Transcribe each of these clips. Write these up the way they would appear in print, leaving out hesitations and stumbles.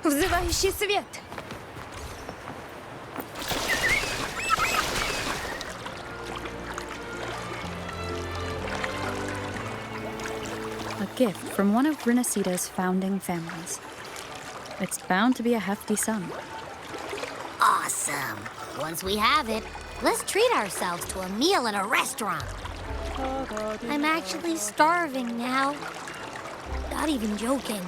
Взывающий свет! A gift from one of Renacita's founding families. It's bound to be a hefty sum. Awesome. Once we have it, let's treat ourselves to a meal in a restaurant. I'm actually starving now. Not even joking.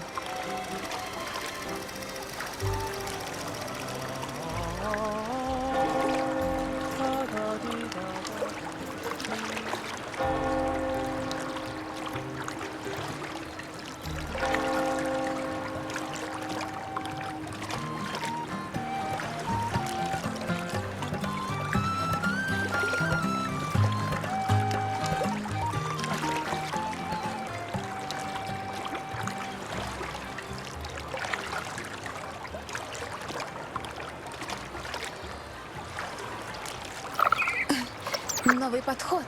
Новый подход.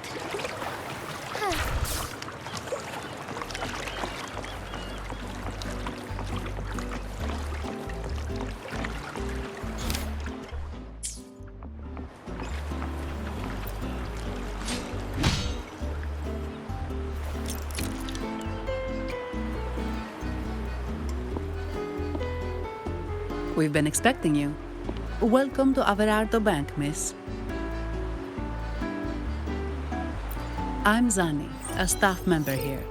We've been expecting you. Welcome to Averardо Bank, miss. I'm Zani, a staff member here.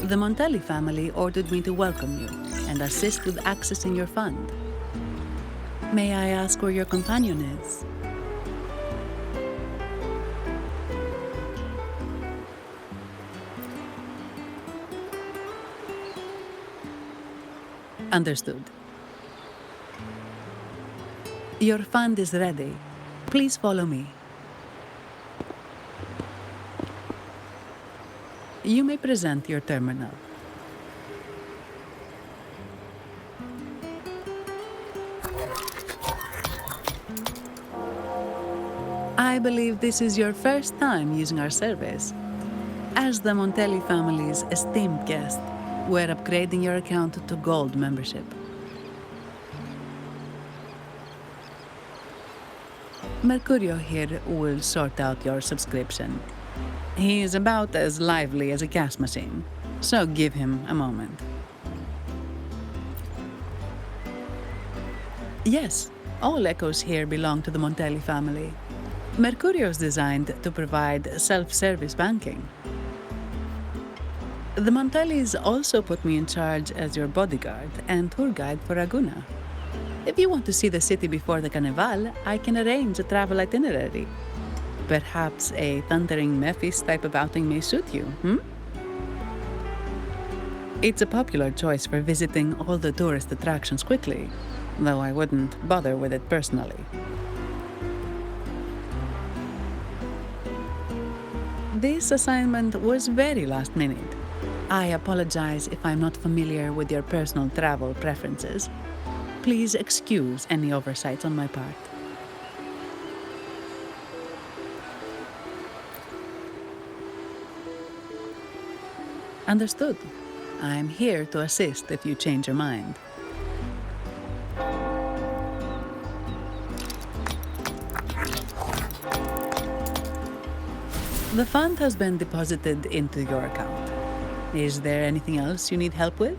The Montelli family ordered me to welcome you and assist with accessing your fund. May I ask where your companion is? Understood. Your fund is ready. Please follow me. You may present your terminal. I believe this is your first time using our service. As the Montelli family's esteemed guest, we're upgrading your account to Gold membership. Mercurio here will sort out your subscription. He is about as lively as a gas machine, so give him a moment. Yes, all echoes here belong to the Montelli family. Mercurio is designed to provide self-service banking. The Montellis also put me in charge as your bodyguard and tour guide for Aguna. If you want to see the city before the Carnival, I can arrange a travel itinerary. Perhaps a thundering Memphis type of outing may suit you, It's a popular choice for visiting all the tourist attractions quickly, though I wouldn't bother with it personally. This assignment was very last minute. I apologize if I'm not familiar with your personal travel preferences. Please excuse any oversights on my part. Understood. I'm here to assist if you change your mind. The fund has been deposited into your account. Is there anything else you need help with?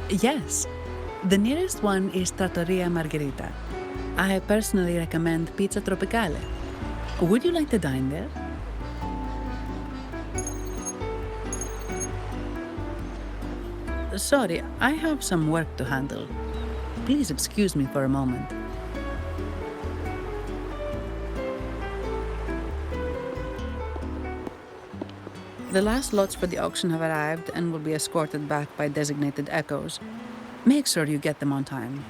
Yes. The nearest one is Trattoria Margherita. I personally recommend Pizza Tropicale. Would you like to dine there? Sorry, I have some work to handle. Please excuse me for a moment. The last lots for the auction have arrived and will be escorted back by designated echoes. Make sure you get them on time.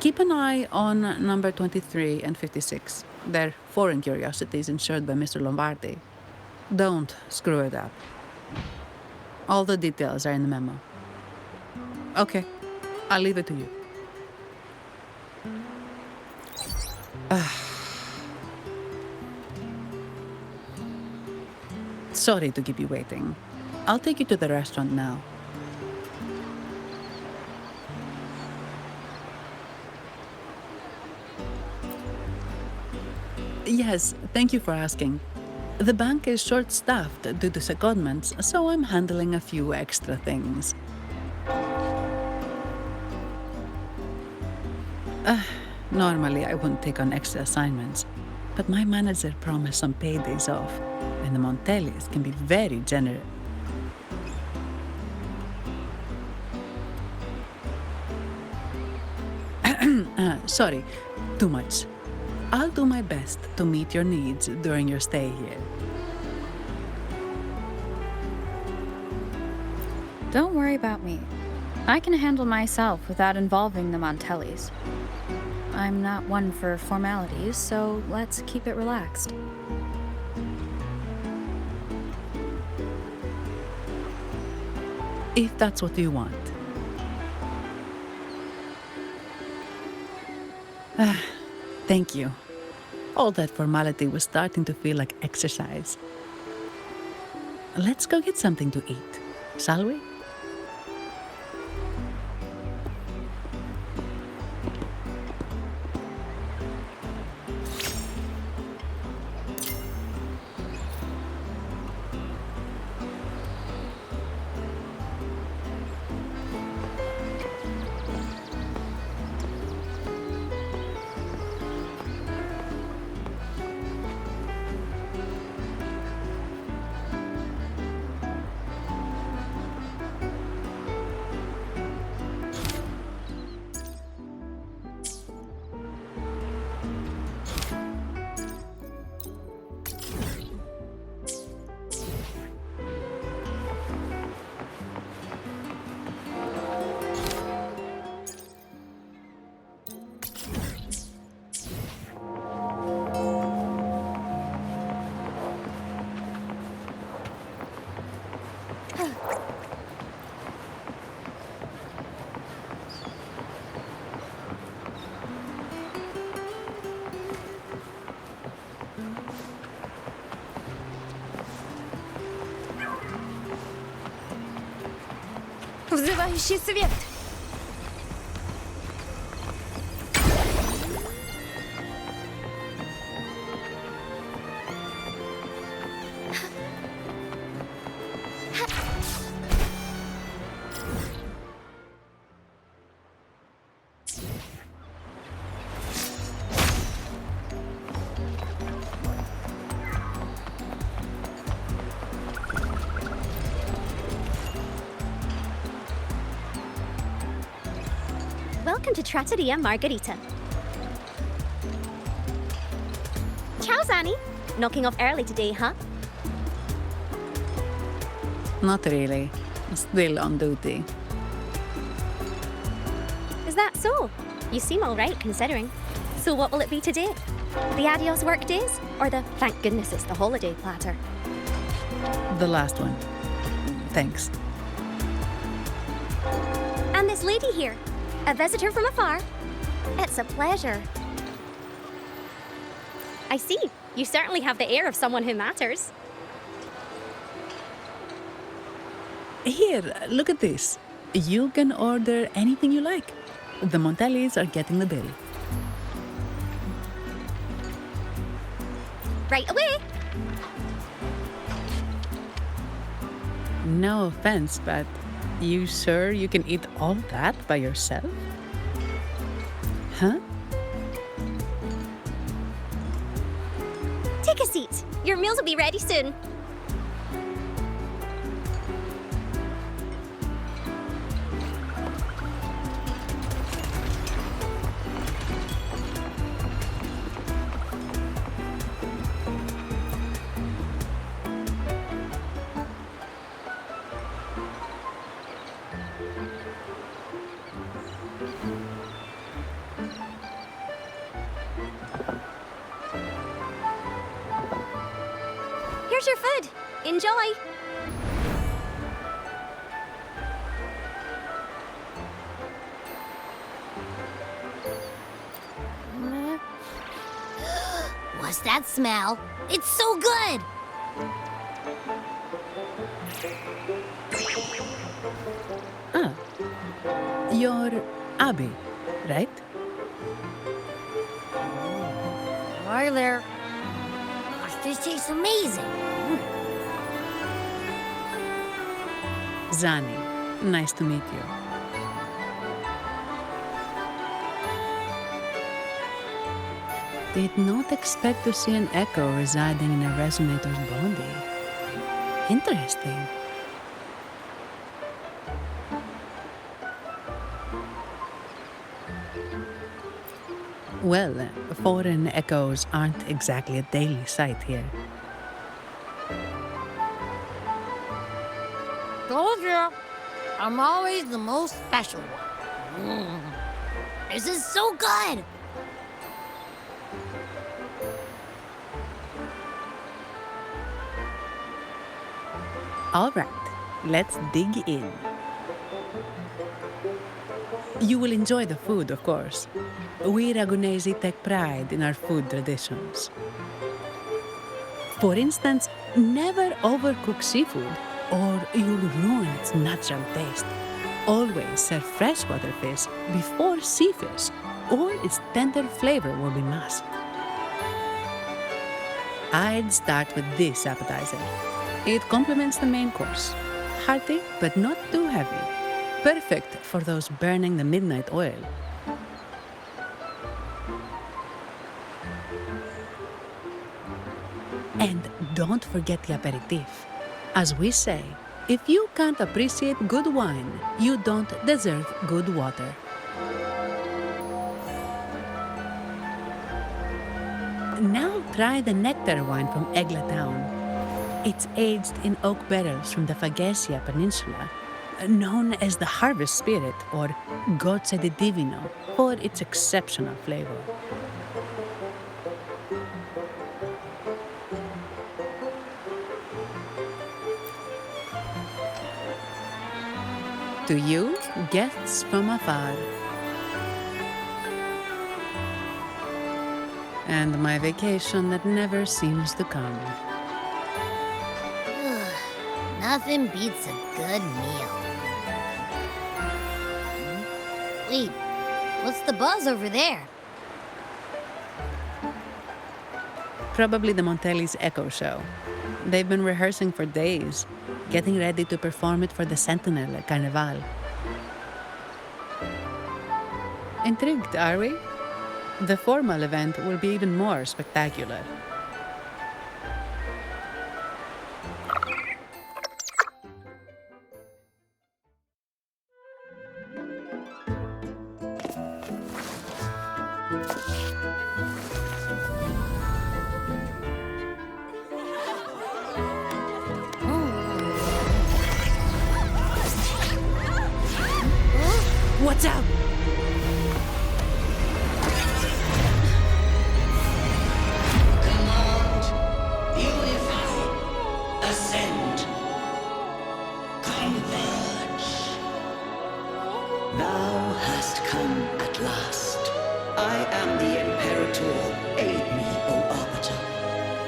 Keep an eye on number 23 and 56. They're foreign curiosities insured by Mr. Lombardi. Don't screw it up. All the details are in the memo. Okay, I'll leave it to you. Sorry to keep you waiting. I'll take you to the restaurant now. Yes, thank you for asking. The bank is short-staffed due to secondments, so I'm handling a few extra things. Normally, I wouldn't take on extra assignments, but my manager promised some paydays off, and the Montellis can be very generous. Sorry, too much. I'll do my best to meet your needs during your stay here. Don't worry about me. I can handle myself without involving the Montellis. I'm not one for formalities, so let's keep it relaxed. If that's what you want. Thank you. All that formality was starting to feel like exercise. Let's go get something to eat, shall we? Взывающий свет! Welcome to Trattoria Margherita. Ciao, Zanni. Knocking off early today, huh? Not really. Still on duty. Is that so? You seem all right, considering. So what will it be today? The adios work days? Or the thank goodness it's the holiday platter? The last one. Thanks. And this lady here, a visitor from afar. It's a pleasure. I see. You certainly have the air of someone who matters. Here, look at this. You can order anything you like. The Montellis are getting the bill. Right away. No offense, but you sure you can eat all that by yourself? Huh? Take a seat. Your meals will be ready soon. Here's your food. Enjoy. What's that smell? It's so good. Ah, you're Abby, right? Hi there. Gosh, this tastes amazing. Zani, nice to meet you. Did not expect to see an echo residing in a resonator's body. Interesting. Well, foreign echoes aren't exactly a daily sight here. Told you. I'm always the most special one. This is so good. All right, let's dig in. You will enjoy the food, of course. We Ragunesi take pride in our food traditions. For instance, never overcook seafood, or you'll ruin its natural taste. Always serve freshwater fish before sea fish, or its tender flavor will be masked. I'd start with this appetizer. It complements the main course. Hearty, but not too heavy. Perfect for those burning the midnight oil. And don't forget the aperitif. As we say, if you can't appreciate good wine, you don't deserve good water. Now try the nectar wine from Egla Town. It's aged in oak barrels from the Fagesia Peninsula, known as the Harvest Spirit or Gocce di Divino for its exceptional flavor. To you, guests from afar. And my vacation that never seems to come. Nothing beats a good meal. Wait, what's the buzz over there? Probably the Montelli's Echo Show. They've been rehearsing for days, getting ready to perform it for the Sentinel at Carnival. Intrigued, are we? The formal event will be even more spectacular. What's up? Command, unify, ascend, converge. Thou hast come at last. I am the Imperator. Aid me, O Arbiter,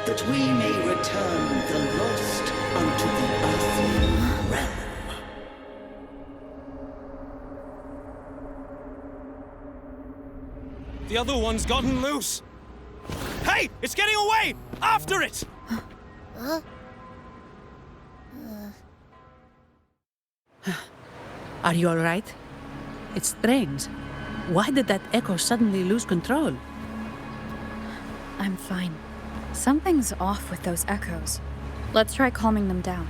that we may return the lost unto the earthly realm. The other one's gotten loose. Hey, it's getting away! After it! Are you all right? It's strange. Why did that echo suddenly lose control? I'm fine. Something's off with those echoes. Let's try calming them down.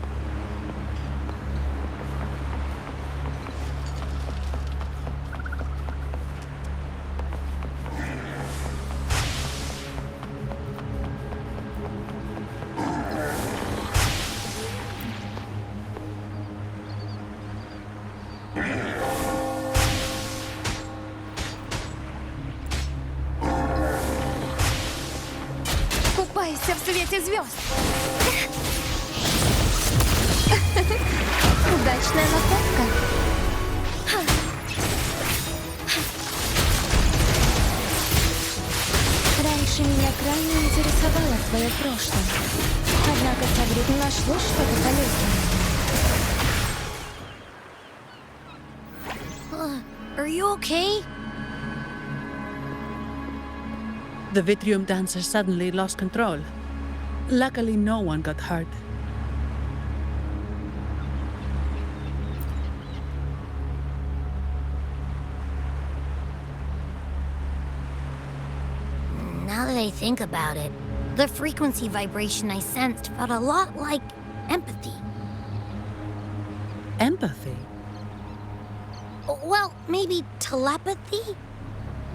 Купайся в свете звезд. Удачная находка. Раньше меня крайне интересовало твое прошлое. Однако со временем нашлось что-то полезное. Are you okay? The Vitrium dancer suddenly lost control. Luckily, no one got hurt. Now that I think about it, the frequency vibration I sensed felt a lot like empathy. Empathy? Well, maybe telepathy?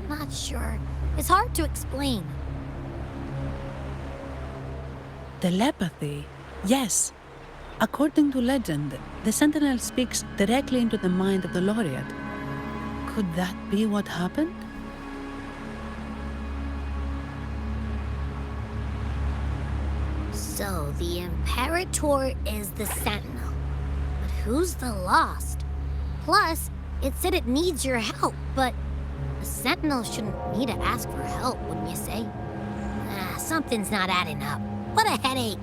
Not sure. It's hard to explain. Telepathy? Yes. According to legend, the Sentinel speaks directly into the mind of the laureate. Could that be what happened? So, the Imperator is the Sentinel. But who's the Lost? Plus, it said it needs your help, but the Sentinel shouldn't need to ask for help, wouldn't you say? Something's not adding up. What a headache.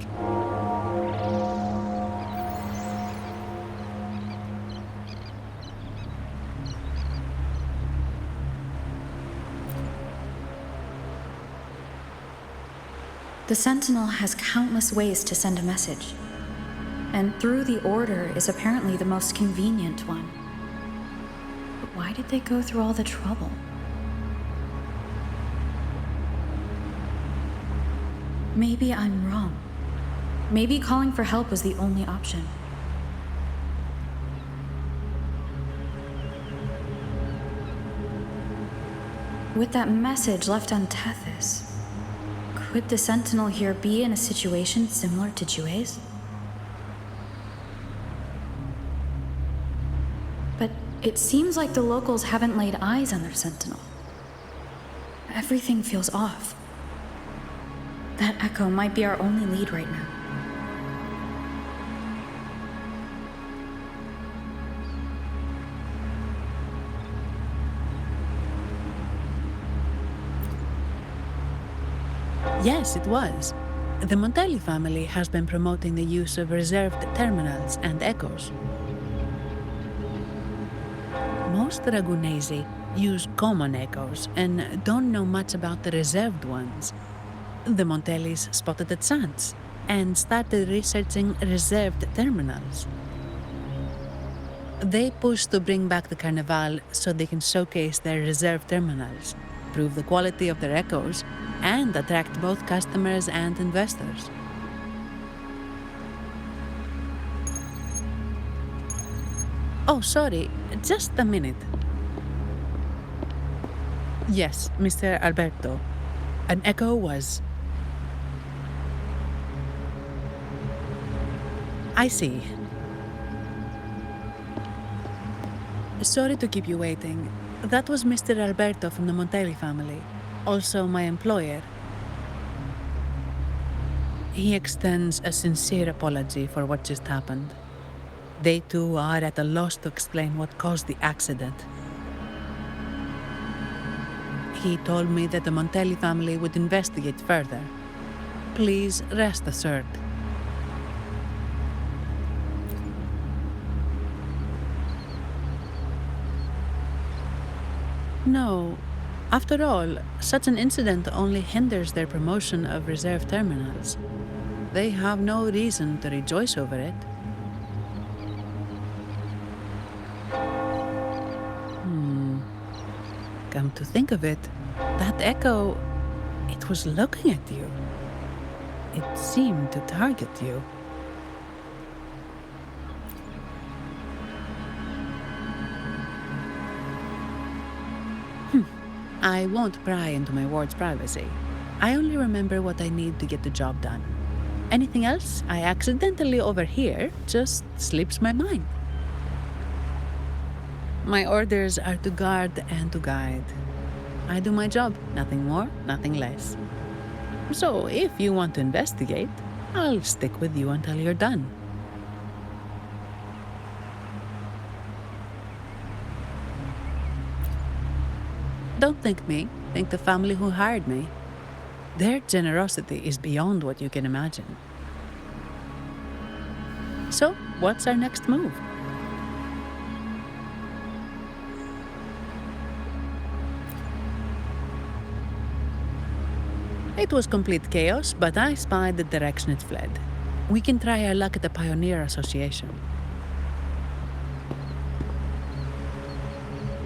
The Sentinel has countless ways to send a message. And through the Order is apparently the most convenient one. But why did they go through all the trouble? Maybe I'm wrong. Maybe calling for help was the only option. With that message left on Tethys, could the Sentinel here be in a situation similar to Jue's? But it seems like the locals haven't laid eyes on their Sentinel. Everything feels off. That echo might be our only lead right now. Yes, it was. The Montelli family has been promoting the use of reserved terminals and echoes. Most Ragunesi use common echoes and don't know much about the reserved ones. The Montellis spotted a chance and started researching reserved terminals. They pushed to bring back the Carnival so they can showcase their reserved terminals, prove the quality of their echoes, and attract both customers and investors. Oh, sorry, just a minute. Yes, Mr. Alberto. An echo was... I see. Sorry to keep you waiting. That was Mr. Alberto from the Montelli family, also my employer. He extends a sincere apology for what just happened. They too are at a loss to explain what caused the accident. He told me that the Montelli family would investigate further. Please rest assured. No, After all, such an incident only hinders their promotion of reserve terminals. They have no reason to rejoice over it. Come to think of it, that echo, it was looking at you. It seemed to target you. I won't pry into my ward's privacy. I only remember what I need to get the job done. Anything else I accidentally overhear just slips my mind. My orders are to guard and to guide. I do my job, nothing more, nothing less. So if you want to investigate, I'll stick with you until you're done. Don't thank me, thank the family who hired me. Their generosity is beyond what you can imagine. So, what's our next move? It was complete chaos, but I spied the direction it fled. We can try our luck at the Pioneer Association.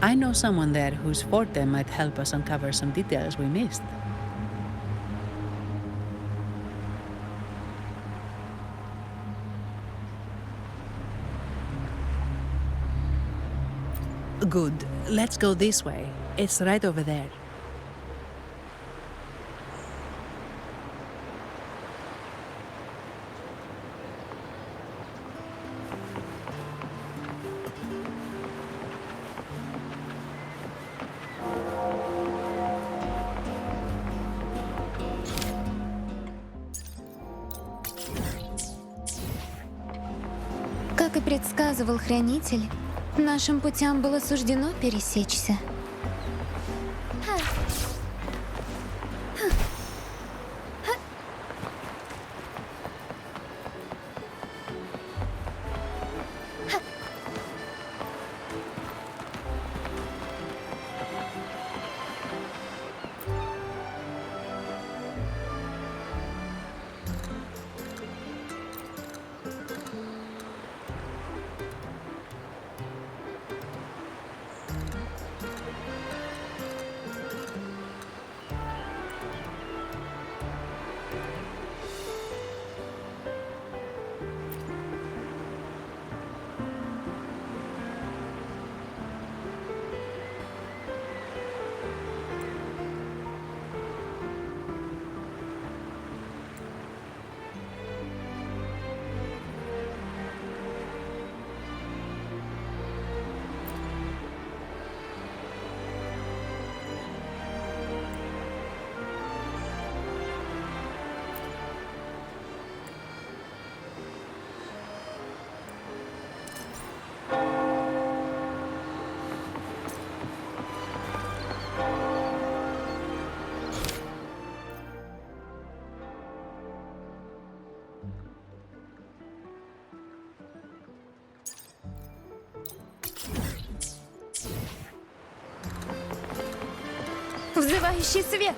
I know someone there whose forte might help us uncover some details we missed. Good. Let's go this way. It's right over there. Как и предсказывал Хранитель, нашим путям было суждено пересечься. Взывающий свет!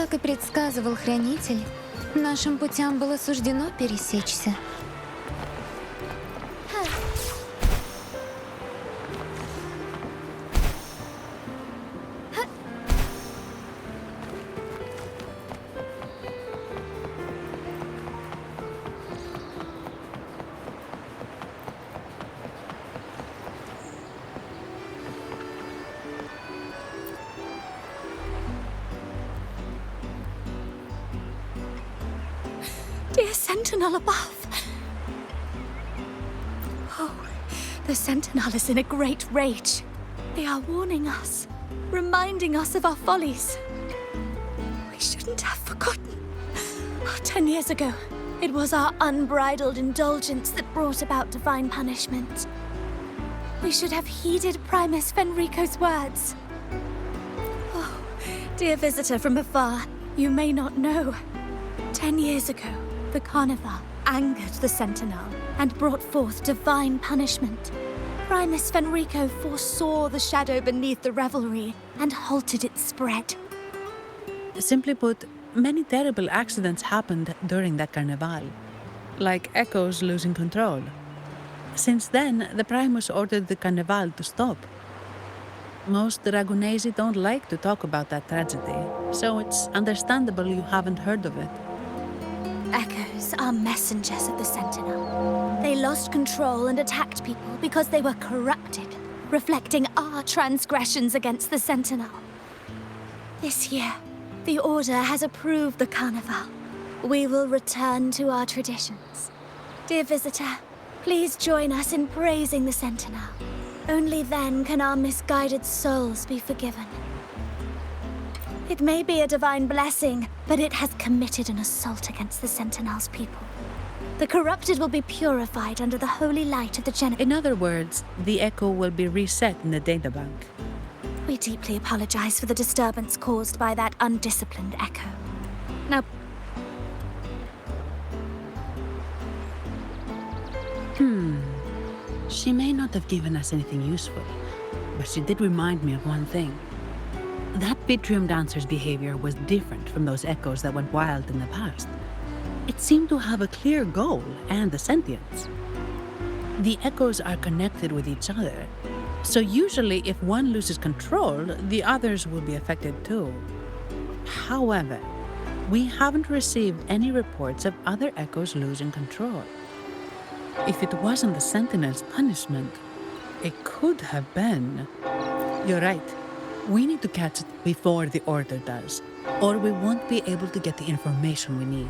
Как и предсказывал Хранитель, нашим путям было суждено пересечься. Dear Sentinel above! Oh, the Sentinel is in a great rage. They are warning us, reminding us of our follies. We shouldn't have forgotten. 10 years ago, it was our unbridled indulgence that brought about divine punishment. We should have heeded Primus Fenrico's words. Oh, dear visitor from afar, you may not know. 10 years ago, the Carnival angered the Sentinel and brought forth divine punishment. Primus Fenrico foresaw the shadow beneath the revelry and halted its spread. Simply put, many terrible accidents happened during that carnival, like echoes losing control. Since then, the Primus ordered the carnival to stop. Most Dragonesi don't like to talk about that tragedy, so it's understandable you haven't heard of it. Echoes are messengers of the Sentinel. They lost control and attacked people because they were corrupted, reflecting our transgressions against the Sentinel. This year, the Order has approved the Carnival. We will return to our traditions. Dear visitor, please join us in praising the Sentinel. Only then can our misguided souls be forgiven. It may be a divine blessing, but it has committed an assault against the Sentinel's people. The corrupted will be purified under the holy light of the In other words, the echo will be reset in the databank. We deeply apologize for the disturbance caused by that undisciplined echo. Now, She may not have given us anything useful, but she did remind me of one thing. That Vitrium dancer's behavior was different from those echoes that went wild in the past. It seemed to have a clear goal and a sentience. The echoes are connected with each other, so usually if one loses control, the others will be affected too. However, we haven't received any reports of other echoes losing control. If it wasn't the Sentinel's punishment, it could have been. You're right. We need to catch it before the Order does, or we won't be able to get the information we need.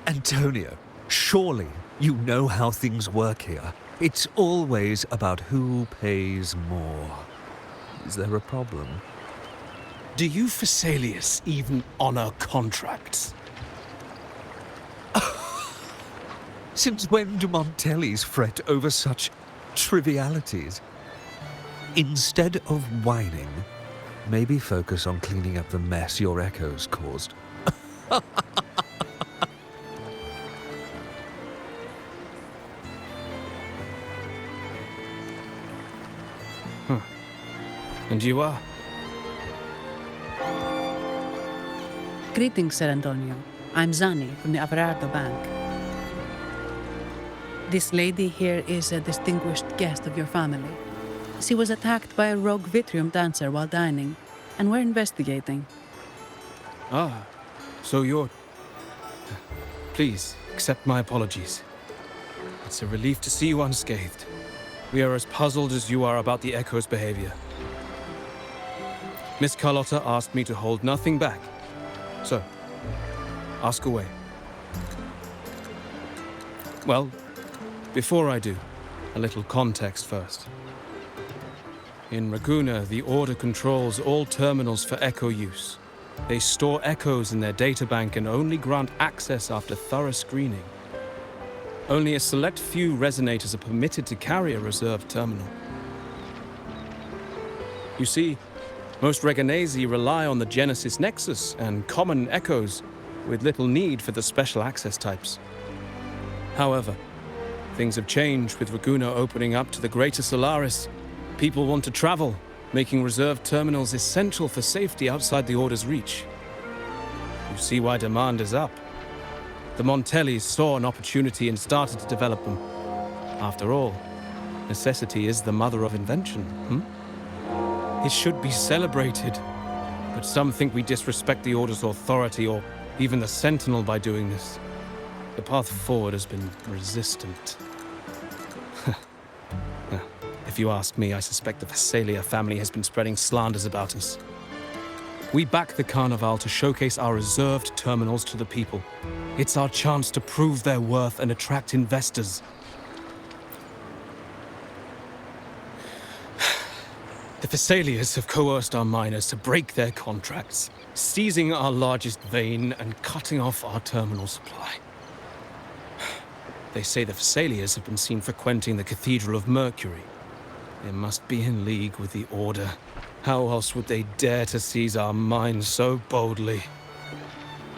Antonio, surely you know how things work here. It's always about who pays more. Is there a problem? Do you Phasaelius even honor contracts? Since when do Montellis fret over such trivialities? Instead of whining, maybe focus on cleaning up the mess your echoes caused. And you are? Greetings, Sir Antonio. I'm Zani from the Averardо Bank. This lady here is a distinguished guest of your family. She was attacked by a rogue Vitrium dancer while dining, and we're investigating. Ah, so you're... Please, accept my apologies. It's a relief to see you unscathed. We are as puzzled as you are about the Echo's behavior. Miss Carlotta asked me to hold nothing back. So, Ask away. Well, before I do, a little context first. In Raguna, the Order controls all terminals for Echo use. They store echoes in their databank and only grant access after thorough screening. Only a select few resonators are permitted to carry a reserved terminal. You see, most Reganesi rely on the Genesis Nexus and common echoes, with little need for the special access types. However, things have changed with Raguna opening up to the greater Solaris. People want to travel, making reserved terminals essential for safety outside the Order's reach. You see why demand is up. The Montellis saw an opportunity and started to develop them. After all, necessity is the mother of invention, It should be celebrated, but some think we disrespect the Order's authority or even the Sentinel by doing this. The path forward has been resistant. If you ask me, I suspect the Phasalia family has been spreading slanders about us. We back the Carnival to showcase our reserved terminals to the people. It's our chance to prove their worth and attract investors. The Phasalias have coerced our miners to break their contracts, seizing our largest vein and cutting off our terminal supply. They say the Phasalias have been seen frequenting the Cathedral of Mercury. They must be in league with the Order. How else would they dare to seize our mines so boldly?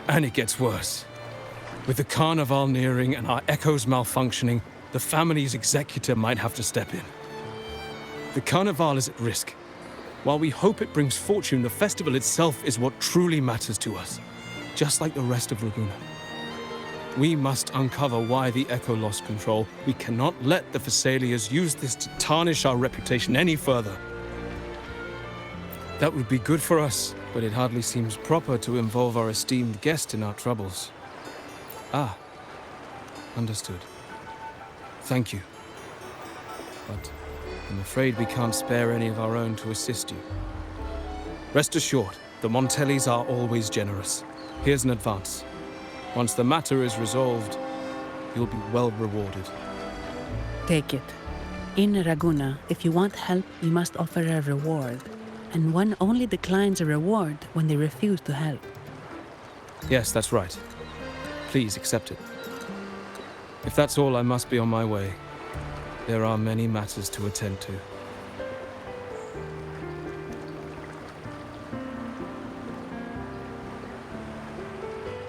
And it gets worse. With the Carnival nearing and our echoes malfunctioning, the family's executor might have to step in. The Carnival is at risk. While we hope it brings fortune, the festival itself is what truly matters to us, just like the rest of Raguna. We must uncover why the Echo lost control. We cannot let the Phasalias use this to tarnish our reputation any further. That would be good for us, but it hardly seems proper to involve our esteemed guest in our troubles. Ah, understood. Thank you. But I'm afraid we can't spare any of our own to assist you. Rest assured, the Montellis are always generous. Here's an advance. Once the matter is resolved, you'll be well rewarded. Take it. In Raguna, if you want help, you must offer a reward. And one only declines a reward when they refuse to help. Yes, that's right. Please accept it. If that's all, I must be on my way. There are many matters to attend to.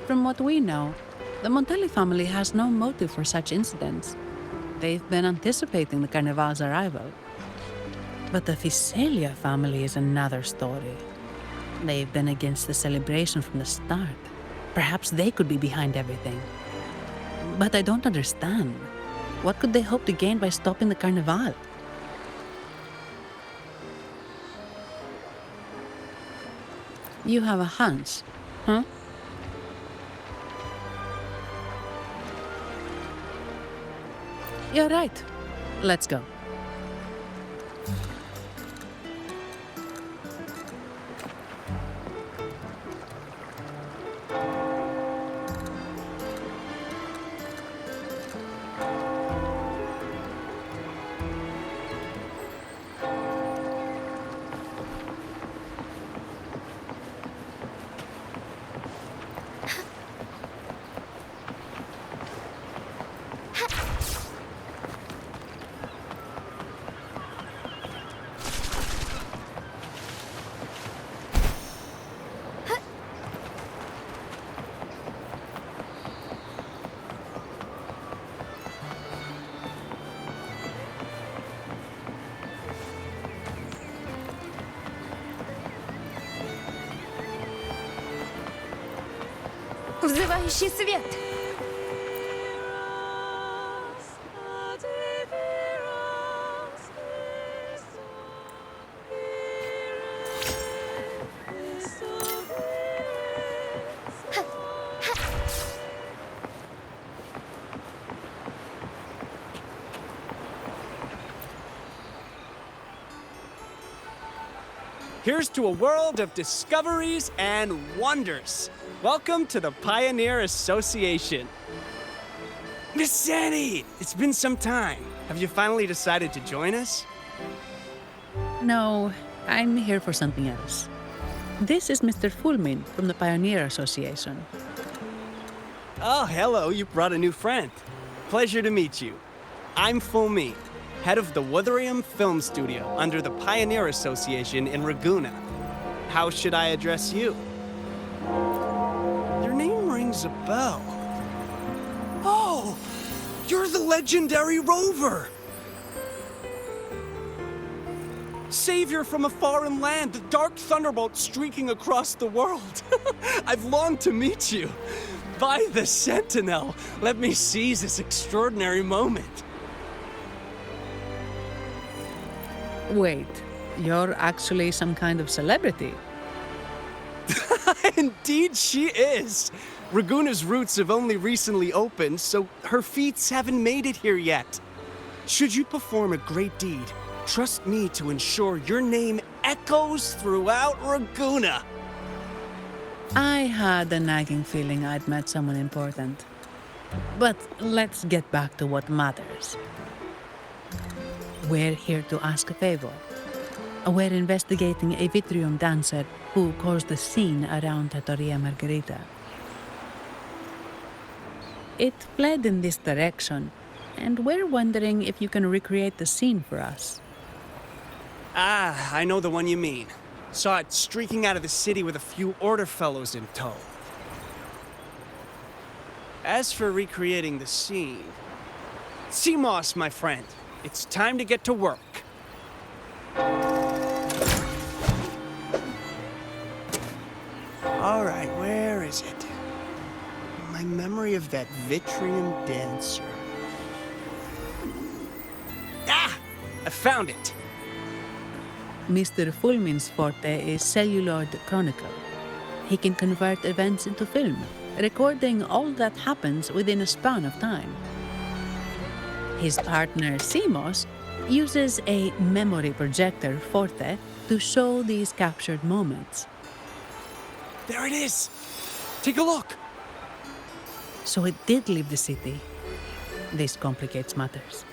From what we know, the Montelli family has no motive for such incidents. They've been anticipating the Carnival's arrival. But the Phasalia family is another story. They've been against the celebration from the start. Perhaps they could be behind everything. But I don't understand. What could they hope to gain by stopping the Carnival? You have a hunch, huh? You're right. Let's go. Взывающий свет! Here's to a world of discoveries and wonders. Welcome to the Pioneer Association. Miss Sandy, it's been some time. Have you finally decided to join us? No, I'm here for something else. This is Mr. Fulmin from the Pioneer Association. Oh, hello, you brought a new friend. Pleasure to meet you. I'm Fulmin, head of the Wuthering Film Studio under the Pioneer Association in Raguna. How should I address you? Your name rings a bell. Oh, you're the legendary Rover! Savior from a foreign land, the dark thunderbolt streaking across the world. I've longed to meet you. By the Sentinel, let me seize this extraordinary moment. Wait, you're actually some kind of celebrity. Indeed she is. Raguna's roots have only recently opened, so her feats haven't made it here yet. Should you perform a great deed, trust me to ensure your name echoes throughout Raguna. I had a nagging feeling I'd met someone important. But let's get back to what matters. We're here to ask a favor. We're investigating a Vitrium dancer who caused a scene around Trattoria Margherita. It fled in this direction, and we're wondering if you can recreate the scene for us. Ah, I know the one you mean. Saw it streaking out of the city with a few order fellows in tow. As for recreating the scene... Seamoss, my friend, it's time to get to work. All right, where is it? My memory of that Vitrium dancer. Ah! I found it! Mr. Fulmin's forte is celluloid chronicle. He can convert events into film, recording all that happens within a span of time. His partner, Seamoss, uses a memory projector forte to show these captured moments. There it is! Take a look! So it did leave the city. This complicates matters.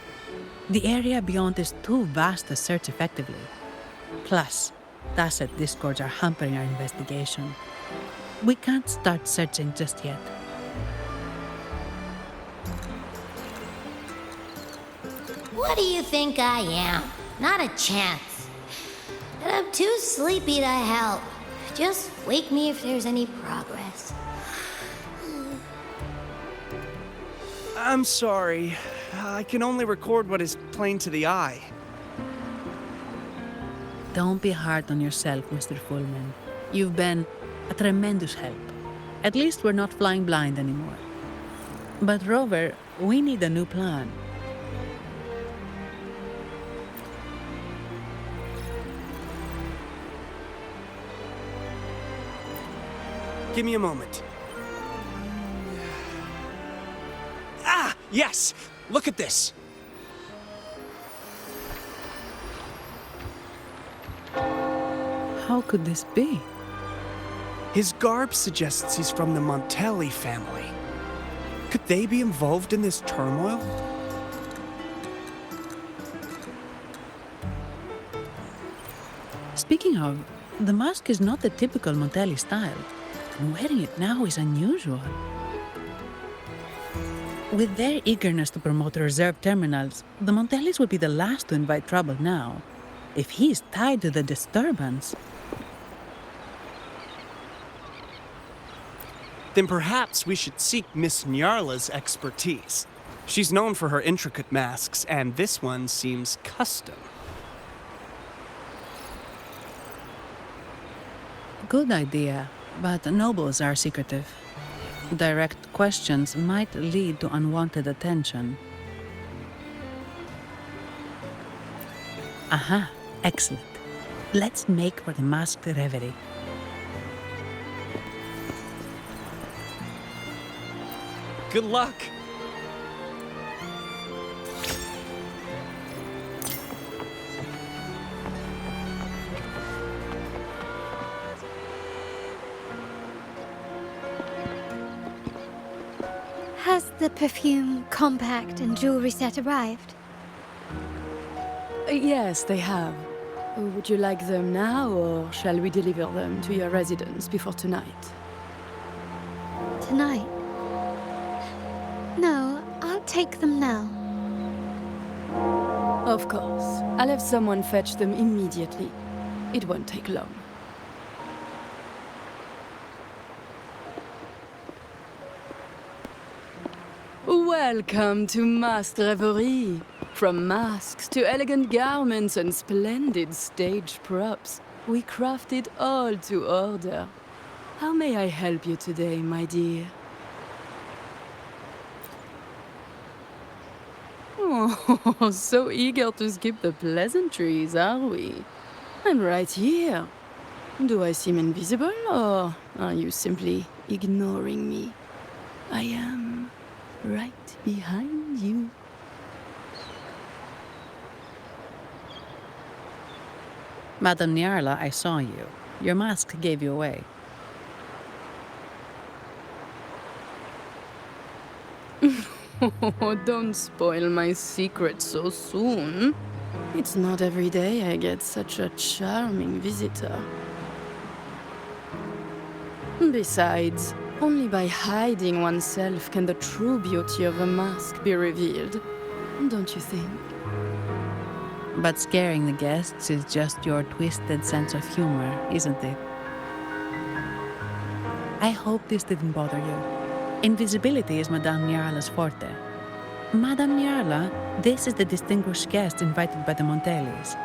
The area beyond is too vast to search effectively. Plus, tacit discords are hampering our investigation. We can't start searching just yet. What do you think I am? Not a chance. And I'm too sleepy to help. Just wake me if there's any progress. I'm sorry. I can only record what is plain to the eye. Don't be hard on yourself, Mr. Fulmin. You've been a tremendous help. At least we're not flying blind anymore. But Rover, we need a new plan. Give me a moment. Ah, yes! Look at this! How could this be? His garb suggests he's from the Montelli family. Could they be involved in this turmoil? Speaking of, the mask is not the typical Montelli style, and wearing it now is unusual. With their eagerness to promote reserve terminals, the Montellis would be the last to invite trouble now. If he's tied to the disturbance... Then perhaps we should seek Miss Nyarla's expertise. She's known for her intricate masks, and this one seems custom. Good idea, but nobles are secretive. Direct questions might lead to unwanted attention. Aha, excellent. Let's make for the masked reverie. Good luck! the perfume, compact, and jewelry set arrived? Yes, they have. Would you like them now, or shall we deliver them to your residence before tonight? Tonight? No, I'll take them now. Of course. I'll have someone fetch them immediately. It won't take long. Welcome to masked revelry. From masks to elegant garments and splendid stage props, we craft it all to order. How may I help you today, my dear? Oh, so eager to skip the pleasantries, are we? I'm right here. Do I seem invisible, or are you simply ignoring me? I am right behind you. Madame Nyarla, I saw you. Your mask gave you away. Oh, don't spoil my secret so soon. It's not every day I get such a charming visitor. Besides, only by hiding oneself can the true beauty of a mask be revealed. Don't you think? But scaring the guests is just your twisted sense of humor, isn't it? I hope this didn't bother you. Invisibility is Madame Nyarla's forte. Madame Nyarla, this is the distinguished guest invited by the Montellis.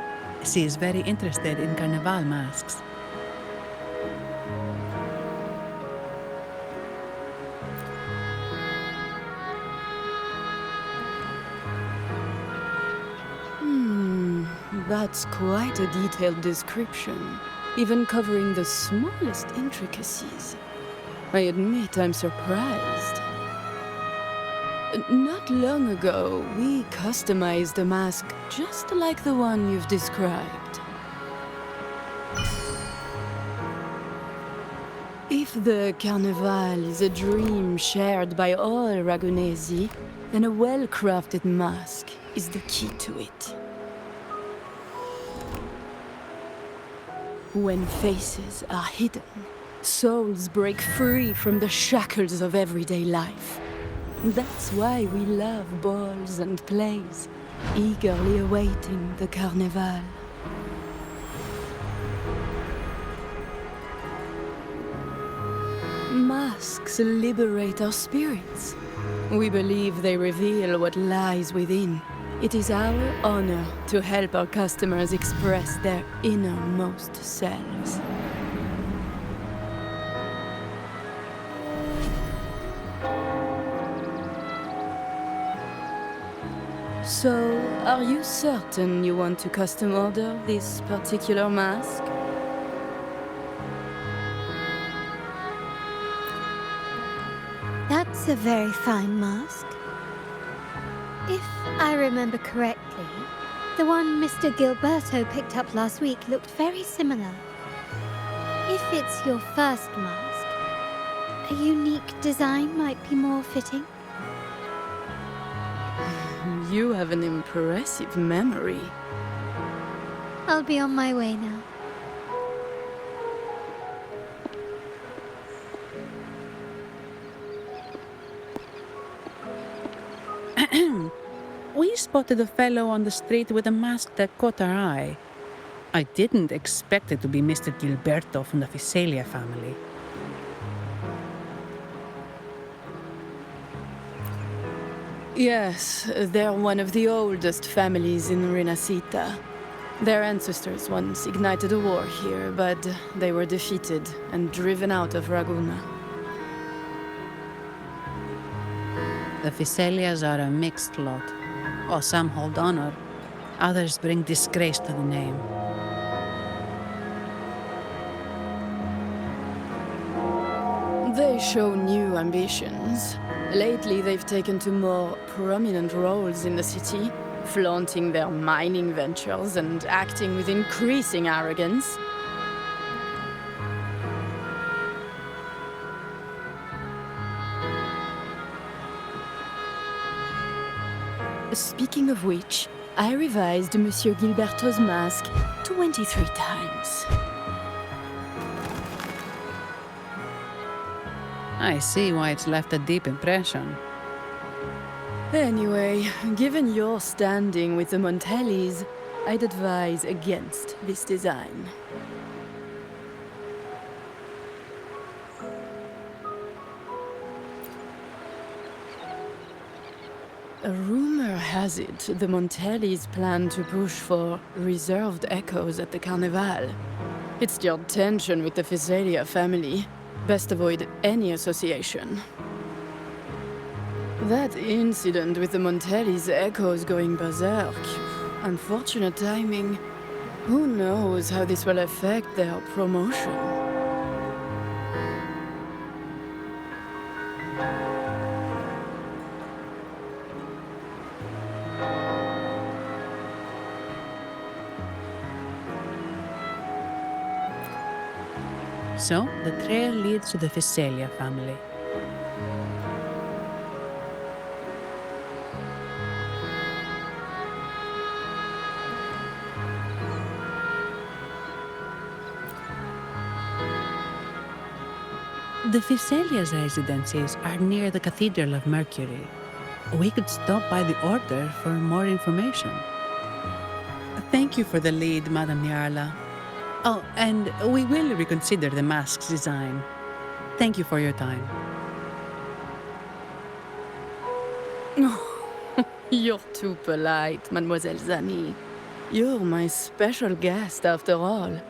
She is very interested in carnival masks. That's quite a detailed description, even covering the smallest intricacies. I admit I'm surprised. Not long ago, we customized a mask just like the one you've described. If the Carnival is a dream shared by all Ragunesi, then a well-crafted mask is the key to it. When faces are hidden, souls break free from the shackles of everyday life. That's why we love balls and plays, eagerly awaiting the Carnival. Masks liberate our spirits. We believe they reveal what lies within. It is our honor to help our customers express their innermost selves. So, are you certain you want to custom order this particular mask? That's a very fine mask. If I remember correctly, the one Mr. Gilberto picked up last week looked very similar. If it's your first mask, a unique design might be more fitting. You have an impressive memory. I'll be on my way now. We spotted a fellow on the street with a mask that caught our eye. I didn't expect it to be Mr. Gilberto from the Visalia family. Yes, they're one of the oldest families in Renacita. Their ancestors once ignited a war here, but they were defeated and driven out of Raguna. The Visalias are a mixed lot. While some hold honor, others bring disgrace to the name. They show new ambitions. Lately, they've taken to more prominent roles in the city, flaunting their mining ventures and acting with increasing arrogance. Speaking of which, I revised Monsieur Gilberto's mask 23 times. I see why it's left a deep impression. Anyway, given your standing with the Montellis, I'd advise against this design. A rumor has it the Montellis plan to push for reserved echoes at the Carnival. It's the tension with the Fizelia family. Best avoid any association. That incident with the Montellis' echoes going berserk. Unfortunate timing. Who knows how this will affect their promotion? So, the trail leads to the Fizelia family. The Fizelia's residences are near the Cathedral of Mercury. We could stop by the Order for more information. Thank you for the lead, Madame Nyarla. Oh, and we will reconsider the mask's design. Thank you for your time. You're too polite, Mademoiselle Zani. You're my special guest after all.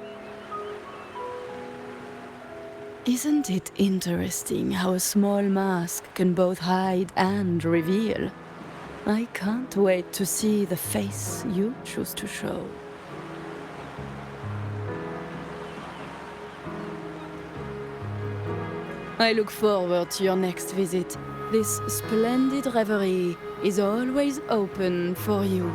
Isn't it interesting how a small mask can both hide and reveal? I can't wait to see the face you choose to show. I look forward to your next visit. This splendid reverie is always open for you.